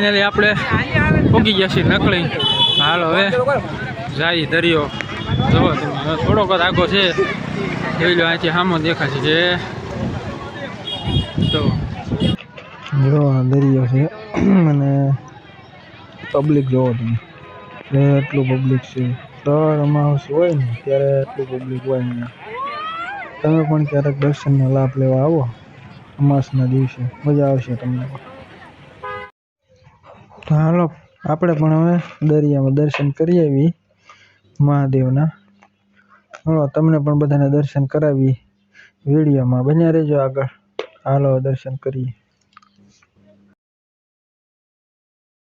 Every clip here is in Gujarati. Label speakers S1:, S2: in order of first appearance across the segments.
S1: ફાઇનલી આપણે પહોંચી ગયા છીએ નકળી. હાલો હવે જાય દરિયો. જુઓ તમે થોડોક જ આગો છે, જોઈ લો અહીંથી સામો દેખાશે છે. તો જો દરિયો છે અને પબ્લિક જોવો તમે, એટલું પબ્લિક છે. દર અમાસ હોય ને ત્યારે એટલું પબ્લિક હોય અહીંયા. તમે પણ ક્યારેક દર્શનનો લાભ લેવા આવો અમાસના દિવસે, મજા આવશે તમને. તો હાલો આપણે પણ હવે દરિયામાં દર્શન કરી આવી મહાદેવના. હાલો તમને પણ બધાને દર્શન કરાવી. વિડીયોમાં બન્યા રહેજો આગળ. હાલો દર્શન કરીએ.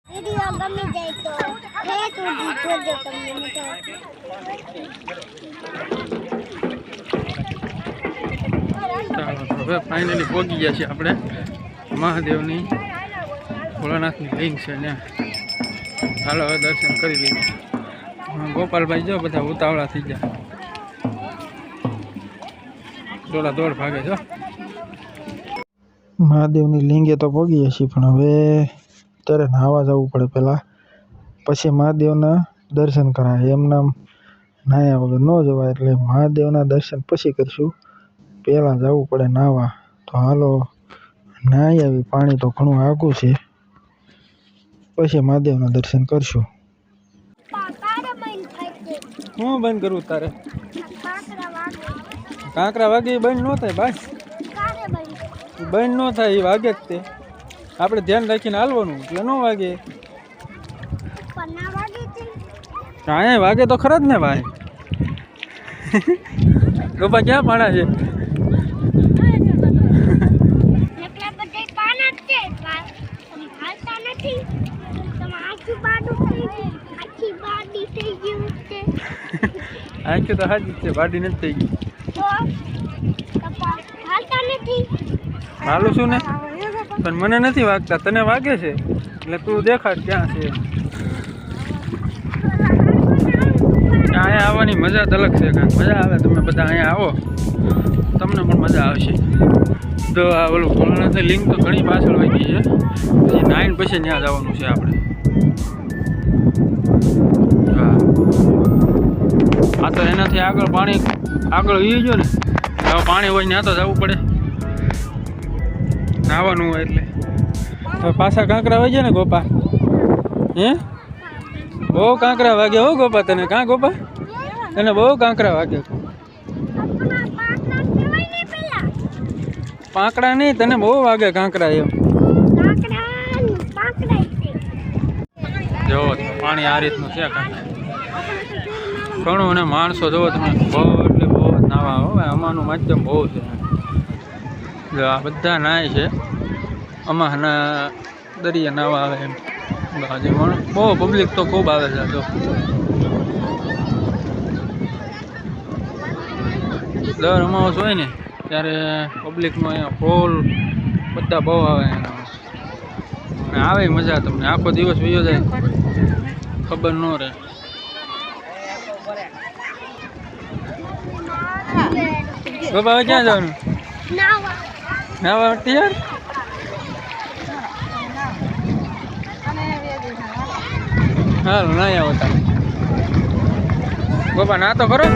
S2: વિડિયો ગમી જાય તો લાઈક કરજો તમને
S1: ચાલો હવે ફાઇનલી પહોંચી ગયા છીએ આપણે મહાદેવની ભોળાનાથની લિંગ છે ને. હાલો હવે દર્શન કરી લઈએ. ગોપાલભાઈ જો બધા ઉતાવળા થઈ ગયા, દોડા દોડ ભાગે છો. મહાદેવની લિંગે તો પહોંચીએ છીએ, પણ હવે ત્યારે નાહવા જવું પડે પહેલાં, પછી મહાદેવના દર્શન કરાય. એમ નામ નાહ્યા વગર ન જવાય, એટલે મહાદેવના દર્શન પછી કરીશું. પહેલાં જવું પડે નાહવા. તો હાલો નાહી આવી. પાણી તો ઘણું આઘું છે, પછી મહાદેવના દર્શન કરશું. શું બંધ કરવું તારે? કાંકરા વાગે બંધ ન થાય ભાઈ, બંધ ન થાય. એ વાગે જ તે, આપણે ધ્યાન રાખીને હાલવાનું, એટલે ન વાગે. અહીંયા વાગે તો ખરા જ ને ભાઈ. ગોપા ક્યાં પાણા છે? આંખી તો હાજી છે, બાડી નથી થઈ ગઈ. હાલું છું ને, પણ મને નથી વાગતા, તને વાગે છે. એટલે તું દેખાડ ક્યાં છે. અહીંયા આવવાની મજા જ અલગ છે. કાંઈક મજા આવે. તમે બધા અહીંયા આવો, તમને પણ મજા આવશે. તો આ ઓલું ભોળાનાથની લિંક તો ઘણી પાછળ વહી ગઈ છે, પછી નાઈન પછી ત્યાં જવાનું છે આપણે. હા, આ તો એનાથી આગળ પાણી આગળ વી ગયો ને, હવે પાણી હોય ત્યાં તો જવું પડે નાહવાનું હોય. એટલે તો પાછા કાંકરા વાગ્યા ને ગોપા? હે બહુ કાંકરા વાગે હો ગોપા તને. કાં ગોપા તને બહુ કાંકરા વાગે? પાંકડા નહીં, તને બહુ વાગે કાંકરા. એમ જોવો પાણી આ રીતનું છે. ઘણું અને માણસો જોવો તમે, બહુ એટલે બહુ નાવા હોય. આમાંનું માધ્યમ બહુ છે. જો આ બધા નાય છે, આમાંના દરિયા નાવા આવે એમ. બહુ પબ્લિક તો ખૂબ આવે છે. જો દર અમાવસ હોય ને ત્યારે પબ્લિકનો અહીંયા ફોલ બધા બહુ આવે. અને આવે મજા તમને. આખો દિવસ વયો જાય ખબર ન રહે. બાબા હવે ક્યાં જવાનું? નાવા તૈયાર? હાલ નહીં આવો તમે ગોપા, ના તો ખરો.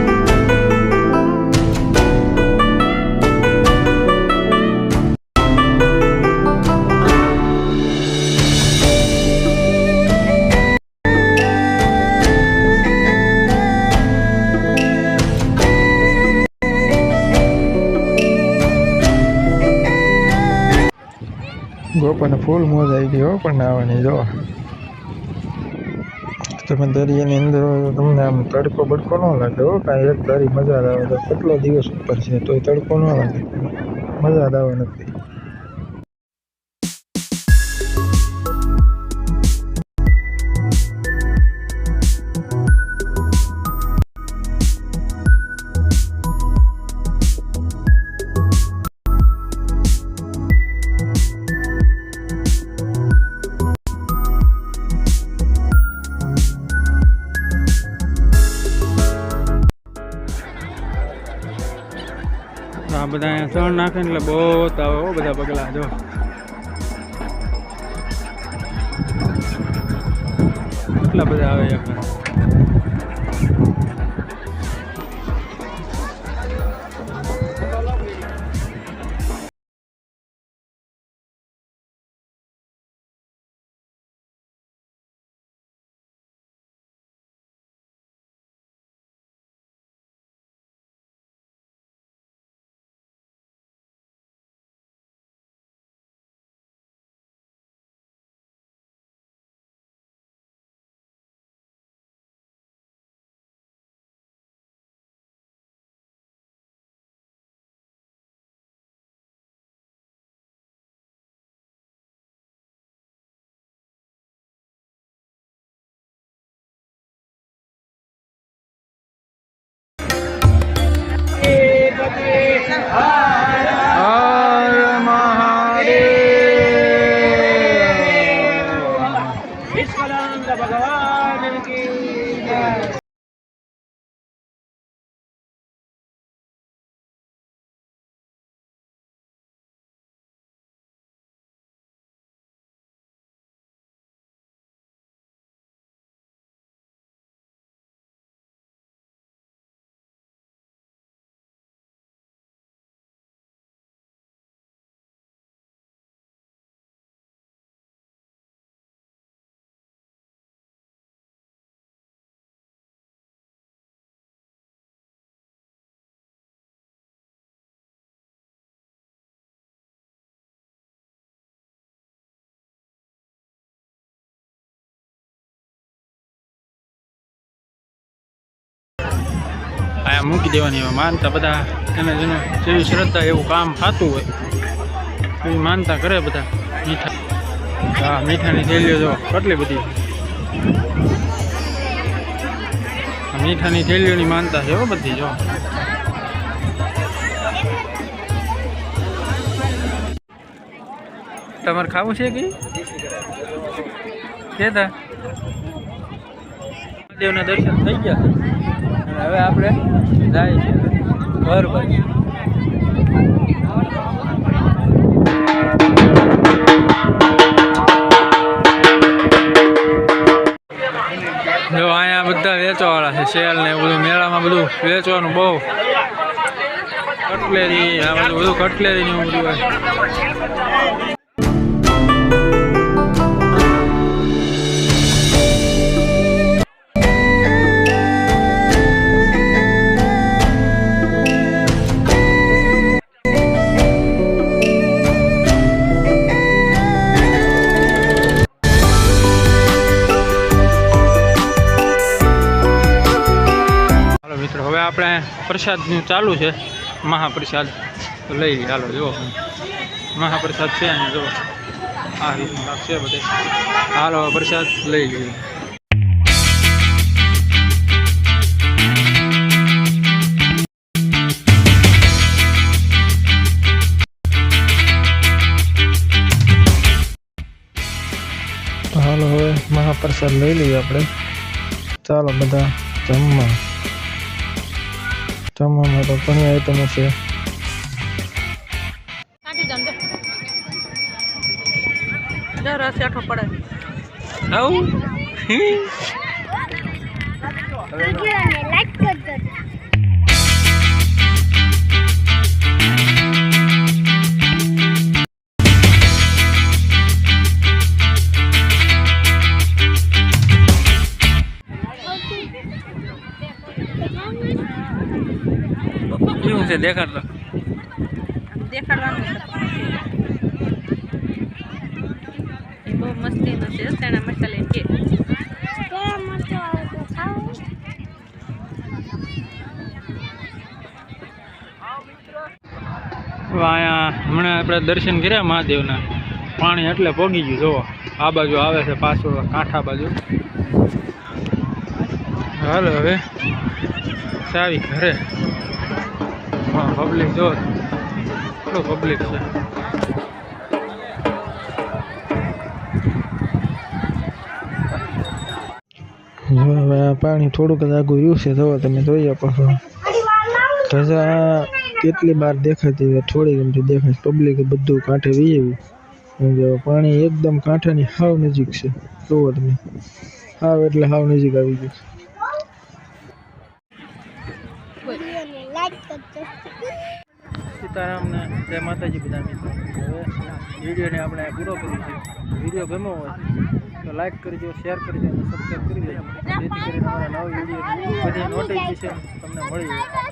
S1: ગોપાને ફૂલ મોજ આવી ગઈ હો પણ નાવાની. જો તમે દરિયાની અંદર તમને આમ તડકો બડકો ન લાગે હો કાંઈ. એક તારી મજા આવે. તો કેટલો દિવસ ઉપર છે તોય તડકો ન લાગે, મજા જ આવે નથી. આ બધા અહીંયા ચણ નાખે એટલે બહુ આવે બધા પગલા. જો કેટલા બધા આવે યાર. આ મૂકી દેવાની હોય માનતા બધા એને જેનું જેવી શ્રદ્ધા એવું કામ થતું હોય એવી માનતા કરે બધા. મીઠા હા મીઠાની થેલીઓ જો કેટલી બધી મીઠાની થેલીઓની માનતા છે હો બધી જો. તમારે ખાવું છે કે કેતા મહાદેવના દર્શન થઈ ગયા અને હવે આપણે જાય છે ઘર બાજુ. જો અહીંયા બધા વેચવાવાળા છે સેલ ને એવું બધું મેળામાં બધું વેચવાનું બહુ કટલેરી આ બધું કટલેરી ને એવું બધું હોય. હવે આપણે પ્રસાદનું ચાલુ છે મહાપ્રસાદ તો લઈ લઈએ. હાલો જુઓ મહાપ્રસાદ છે અહીંયા જુઓ આ રીતનું લાગશે બધે. હાલો પ્રસાદ લઈ લઈએ. હાલો હવે મહાપ્રસાદ લઈ લઈએ આપણે. ચાલો બધા જમવા. જમવામાં તો ઘણી આઈટમો છે. કેવું છે દેખાડો દેખાડવાનું બહુ મસ્તી નો છે ચણા મસાલા કે અહીંયા હમણાં આપણે દર્શન કર્યા મહાદેવના. પાણી એટલે પોગી ગયું જુઓ આ બાજુ આવે છે પાછું કાંઠા બાજુ. હાલો હવે ચાવી ઘરે. હા પબ્લિક જો કેટલું પબ્લિક છે. હવે આ પાણી થોડુંક જ આગું રહ્યું છે જો તમે જોઈ શકો છો. ધજા કેટલી બાર દેખાતી હોય થોડી ગમતી દેખાય. પબ્લિક બધું કાંઠે વી આવ્યું કેમ કે પાણી એકદમ કાંઠાની હાવ નજીક છે. જોવો તમે, હાવ એટલે હાવ નજીક આવી ગયું.
S2: વિડીયોને લાઈક કરજો.
S1: સીતારામને જય માતાજી બધા મિત્રો. હવે વિડીયોને આપણે પૂરો કરીએ છીએ. વિડીયો ગમ્યો હોય તો લાઈક કરજો, શેર કરજો અને સબસ્ક્રાઈબ કરી લેજો, જેથી કરીને અમારા નવા વિડીયોની બધી નોટિફિકેશન તમને મળી જાય.